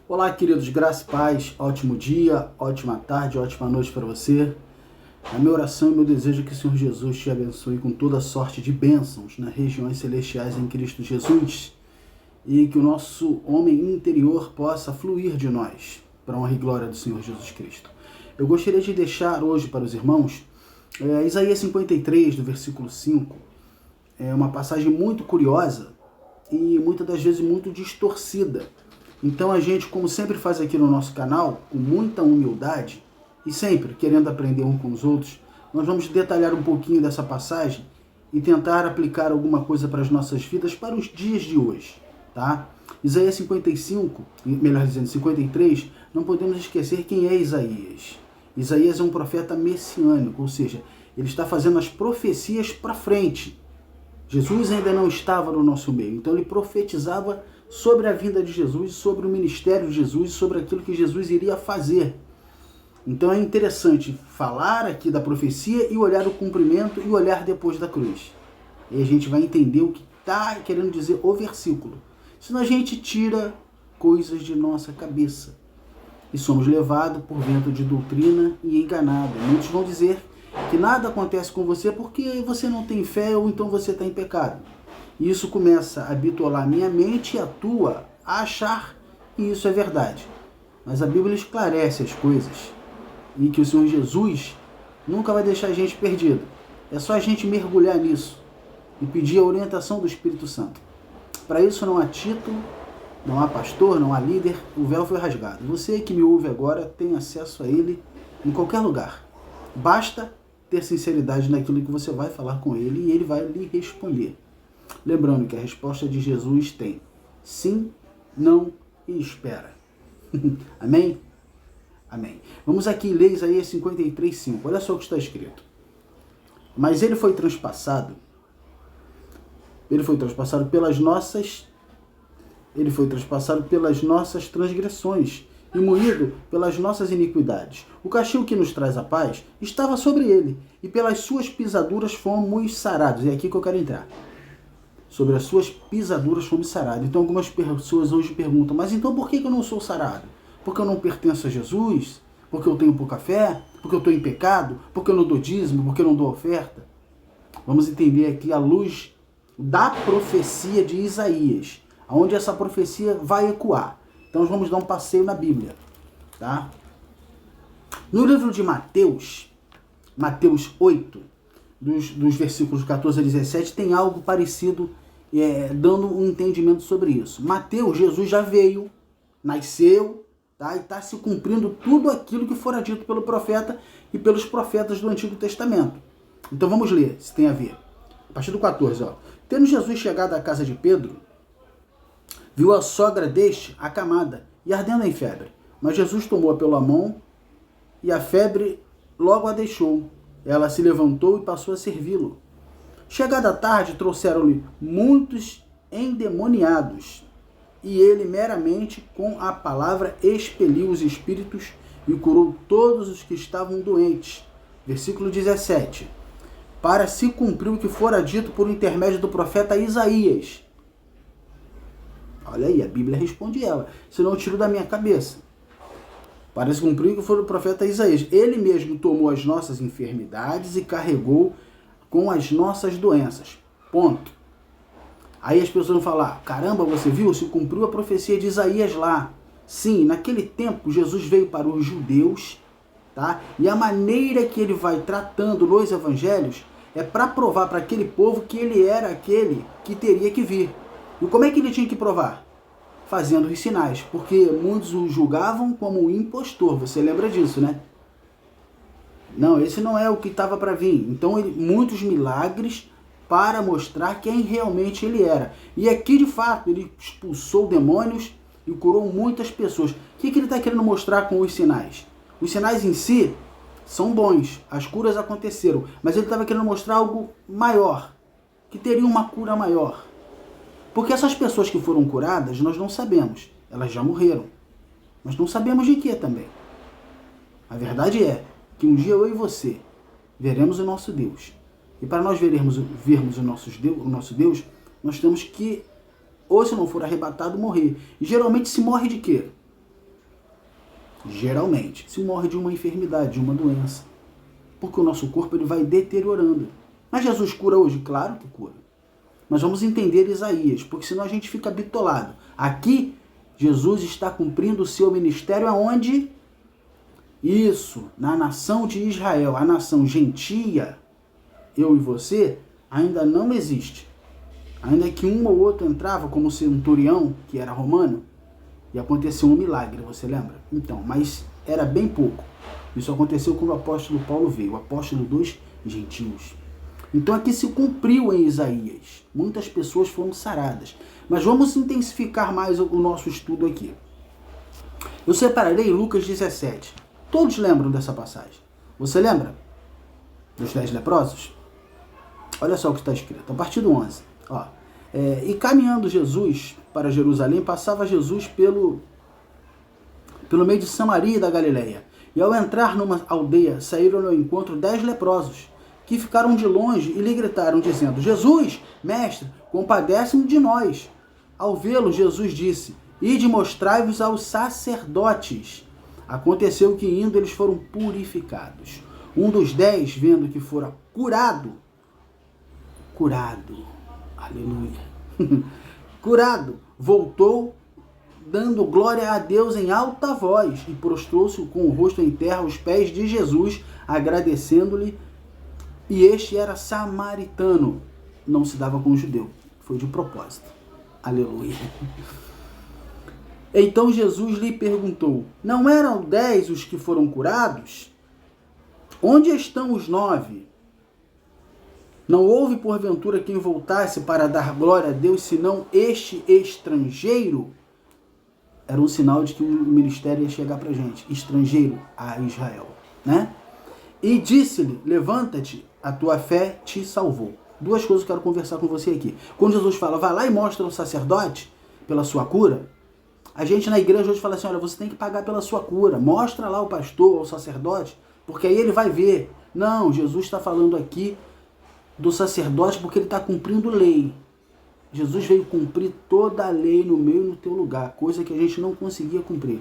Olá, queridos, graça e paz, ótimo dia, ótima tarde, ótima noite para você. A minha oração e meu desejo é que o Senhor Jesus te abençoe com toda sorte de bênçãos nas regiões celestiais em Cristo Jesus e que o nosso homem interior possa fluir de nós para a honra e glória do Senhor Jesus Cristo. Eu gostaria de deixar hoje para os irmãos Isaías 53, do versículo 5, é uma passagem muito curiosa e muitas das vezes muito distorcida. Então a gente, como sempre faz aqui no nosso canal, com muita humildade e sempre querendo aprender um com os outros, nós vamos detalhar um pouquinho dessa passagem e tentar aplicar alguma coisa para as nossas vidas para os dias de hoje, tá? Isaías 55, melhor dizendo 53, não podemos esquecer quem é Isaías. Isaías é um profeta messiânico, ou seja, ele está fazendo as profecias para frente. Jesus ainda não estava no nosso meio, então ele profetizava sobre a vinda de Jesus, sobre o ministério de Jesus, sobre aquilo que Jesus iria fazer. Então é interessante falar aqui da profecia e olhar o cumprimento e olhar depois da cruz. E a gente vai entender o que está querendo dizer o versículo. Senão a gente tira coisas de nossa cabeça e somos levados por vento de doutrina e enganados. Muitos vão dizer que nada acontece com você porque você não tem fé ou então você está em pecado. E isso começa a bitolar minha mente e a tua a achar que isso é verdade. Mas a Bíblia esclarece as coisas e que o Senhor Jesus nunca vai deixar a gente perdido. É só a gente mergulhar nisso e pedir a orientação do Espírito Santo. Para isso não há título, não há pastor, não há líder, o véu foi rasgado. Você que me ouve agora tem acesso a ele em qualquer lugar. Basta ter sinceridade naquilo que você vai falar com ele e ele vai lhe responder. Lembrando que a resposta de Jesus tem sim, não e espera. Amém? Amém. Vamos aqui ler Isaías 53:5. Olha só o que está escrito. Mas ele foi transpassado pelas nossas transgressões e moído pelas nossas iniquidades. O castigo que nos traz a paz estava sobre ele, e pelas suas pisaduras fomos sarados. É aqui que eu quero entrar. Sobre as suas pisaduras fomos sarados. Então algumas pessoas hoje perguntam, mas então por que eu não sou sarado? Porque eu não pertenço a Jesus? Porque eu tenho pouca fé? Porque eu estou em pecado? Porque eu não dou dízimo? Porque eu não dou oferta? Vamos entender aqui à luz da profecia de Isaías, onde essa profecia vai ecoar. Então vamos dar um passeio na Bíblia, tá? No livro de Mateus 8, dos versículos 14 a 17, tem algo parecido, dando um entendimento sobre isso. Mateus, Jesus já veio, nasceu, tá? E está se cumprindo tudo aquilo que fora dito pelo profeta e pelos profetas do Antigo Testamento. Então vamos ler, se tem a ver. A partir do 14, ó. Tendo Jesus chegado à casa de Pedro, viu a sogra deste acamada e ardendo em febre. Mas Jesus tomou-a pela mão e a febre logo a deixou. Ela se levantou e passou a servi-lo. Chegada a tarde, trouxeram-lhe muitos endemoniados, e ele meramente com a palavra expeliu os espíritos e curou todos os que estavam doentes. Versículo 17. Para se cumprir o que fora dito por intermédio do profeta Isaías. Olha aí, a Bíblia responde ela, senão eu tiro da minha cabeça. Para se cumprir o que foi do profeta Isaías. Ele mesmo tomou as nossas enfermidades e carregou com as nossas doenças. Ponto. Aí as pessoas vão falar, caramba, você viu? Se cumpriu a profecia de Isaías lá. Sim, naquele tempo Jesus veio para os judeus, tá? E a maneira que ele vai tratando nos evangelhos é para provar para aquele povo que ele era aquele que teria que vir. E como é que ele tinha que provar? Fazendo os sinais, porque muitos o julgavam como um impostor, você lembra disso, né? Não, esse não é o que estava para vir. Então, muitos milagres para mostrar quem realmente ele era. E aqui, de fato, ele expulsou demônios e curou muitas pessoas. O que ele está querendo mostrar com os sinais? Os sinais em si são bons, as curas aconteceram, mas ele estava querendo mostrar algo maior, que teria uma cura maior. Porque essas pessoas que foram curadas, nós não sabemos. Elas já morreram. Nós não sabemos de que também. A verdade é que um dia eu e você veremos o nosso Deus. E para nós vermos o nosso Deus, nós temos que, ou se não for arrebatado, morrer. E geralmente se morre de quê? Geralmente, se morre de uma enfermidade, de uma doença. Porque o nosso corpo ele vai deteriorando. Mas Jesus cura hoje? Claro que cura. Mas vamos entender Isaías, porque senão a gente fica bitolado. Aqui, Jesus está cumprindo o seu ministério aonde? Isso, na nação de Israel. A nação gentia, eu e você, ainda não existe. Ainda que um ou outro entrava como centurião, que era romano, e aconteceu um milagre, você lembra? Então, mas era bem pouco. Isso aconteceu quando o apóstolo Paulo veio, o apóstolo dos gentios. Então aqui se cumpriu em Isaías. Muitas pessoas foram saradas. Mas vamos intensificar mais o nosso estudo aqui. Eu separarei Lucas 17. Todos lembram dessa passagem? Você lembra? Dos 10 leprosos? Olha só o que está escrito, a partir do 11. E caminhando Jesus para Jerusalém, passava Jesus pelo meio de Samaria e da Galileia. E ao entrar numa aldeia, saíram ao encontro 10 leprosos, que ficaram de longe e lhe gritaram, dizendo: Jesus, mestre, compadece-me de nós. Ao vê-lo, Jesus disse: Ide mostrai-vos aos sacerdotes. Aconteceu que, indo, eles foram purificados. Um dos 10, vendo que fora curado, aleluia, curado, voltou, dando glória a Deus em alta voz, e prostrou-se com o rosto em terra aos pés de Jesus, agradecendo-lhe. E este era samaritano, não se dava com o judeu, foi de propósito. Aleluia. Então Jesus lhe perguntou: não eram 10 os que foram curados? Onde estão os 9? Não houve porventura quem voltasse para dar glória a Deus, senão este estrangeiro? Era um sinal de que o ministério ia chegar para a gente, estrangeiro a Israel, né? E disse-lhe: levanta-te, a tua fé te salvou. Duas coisas que eu quero conversar com você aqui. Quando Jesus fala, vai lá e mostra ao sacerdote pela sua cura, a gente na igreja hoje fala assim, olha, você tem que pagar pela sua cura. Mostra lá o pastor, ao sacerdote, porque aí ele vai ver. Não, Jesus está falando aqui do sacerdote porque ele está cumprindo lei. Jesus veio cumprir toda a lei no meu e no teu lugar, coisa que a gente não conseguia cumprir.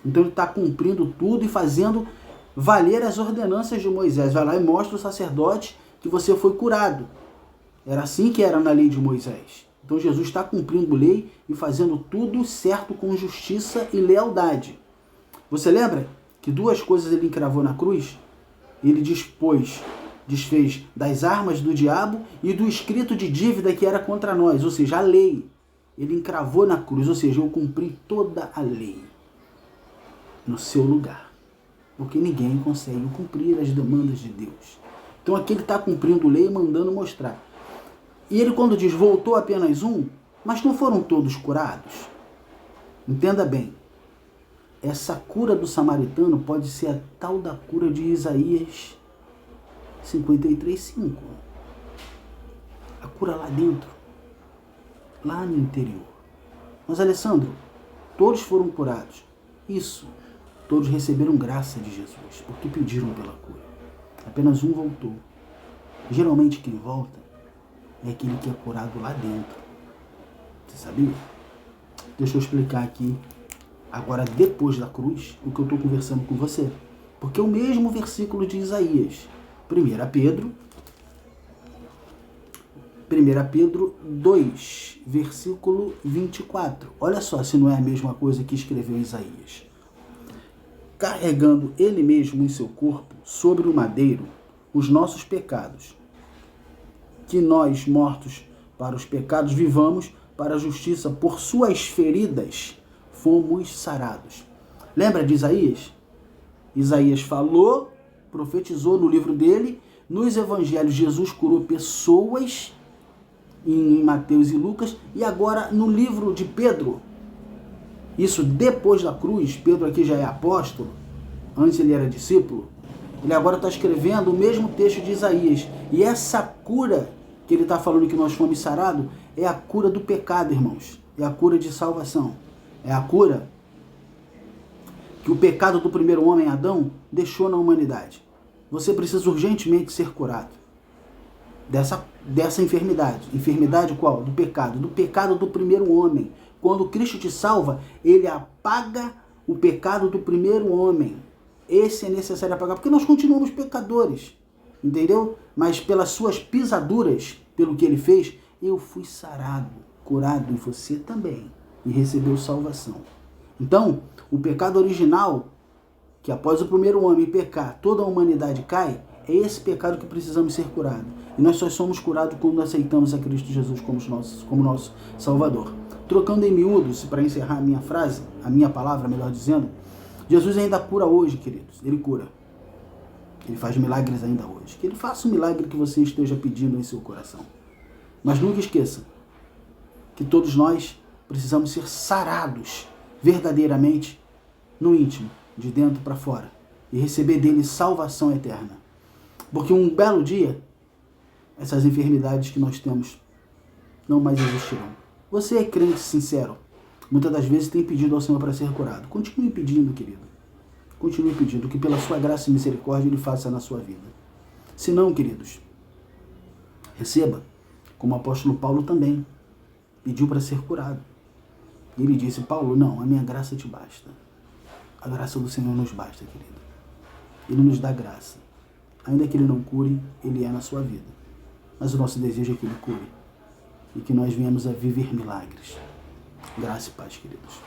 Então ele está cumprindo tudo e fazendo valer as ordenanças de Moisés. Vai lá e mostra ao sacerdote que você foi curado. Era assim que era na lei de Moisés. Então Jesus está cumprindo lei e fazendo tudo certo com justiça e lealdade. Você lembra que duas coisas ele encravou na cruz? Ele desfez das armas do diabo e do escrito de dívida que era contra nós, ou seja, a lei. Ele encravou na cruz, ou seja, eu cumpri toda a lei no seu lugar. Porque ninguém consegue cumprir as demandas de Deus. Então aqui ele está cumprindo lei e mandando mostrar. E ele quando diz, voltou apenas um, mas não foram todos curados? Entenda bem, essa cura do samaritano pode ser a tal da cura de Isaías 53:5. A cura lá dentro, lá no interior. Mas Alessandro, todos foram curados. Isso, todos receberam graça de Jesus, porque pediram pela cura. Apenas um voltou. Geralmente quem volta é aquele que é curado lá dentro. Você sabia? Deixa eu explicar aqui, agora depois da cruz, o que eu estou conversando com você. Porque é o mesmo versículo de Isaías. 1 Pedro 2, versículo 24. Olha só se não é a mesma coisa que escreveu Isaías. Carregando ele mesmo em seu corpo, sobre o madeiro, os nossos pecados, que nós, mortos para os pecados, vivamos para a justiça. Por suas feridas fomos sarados. Lembra de Isaías? Isaías falou, profetizou no livro dele, nos evangelhos Jesus curou pessoas, em Mateus e Lucas, e agora no livro de Pedro, isso depois da cruz, Pedro aqui já é apóstolo, antes ele era discípulo, ele agora está escrevendo o mesmo texto de Isaías, e essa cura que ele está falando que nós fomos sarados, é a cura do pecado, irmãos, é a cura de salvação, é a cura que o pecado do primeiro homem, Adão, deixou na humanidade. Você precisa urgentemente ser curado dessa enfermidade. Enfermidade qual? Do pecado do primeiro homem. Quando Cristo te salva, ele apaga o pecado do primeiro homem. Esse é necessário apagar, porque nós continuamos pecadores, entendeu? Mas pelas suas pisaduras, pelo que ele fez, eu fui sarado, curado, e você também, e recebeu salvação. Então, o pecado original, que após o primeiro homem pecar, toda a humanidade cai, é esse pecado que precisamos ser curados. E nós só somos curados quando aceitamos a Cristo Jesus como nosso Salvador. Trocando em miúdos, para encerrar a minha frase, a minha palavra, melhor dizendo, Jesus ainda cura hoje, queridos. Ele cura. Ele faz milagres ainda hoje. Que ele faça o milagre que você esteja pedindo em seu coração. Mas nunca esqueça que todos nós precisamos ser sarados verdadeiramente no íntimo, de dentro para fora, e receber dele salvação eterna. Porque um belo dia, essas enfermidades que nós temos não mais existirão. Você é crente sincero, muitas das vezes tem pedido ao Senhor para ser curado. Continue pedindo, querido. Continue pedindo que pela sua graça e misericórdia Ele faça na sua vida. Se não, queridos, receba, como o apóstolo Paulo também pediu para ser curado. Ele disse, Paulo, não, a minha graça te basta. A graça do Senhor nos basta, querido. Ele nos dá graça. Ainda que Ele não cure, Ele é na sua vida. Mas o nosso desejo é que Ele cure. E que nós venhamos a viver milagres. Graça e paz, queridos.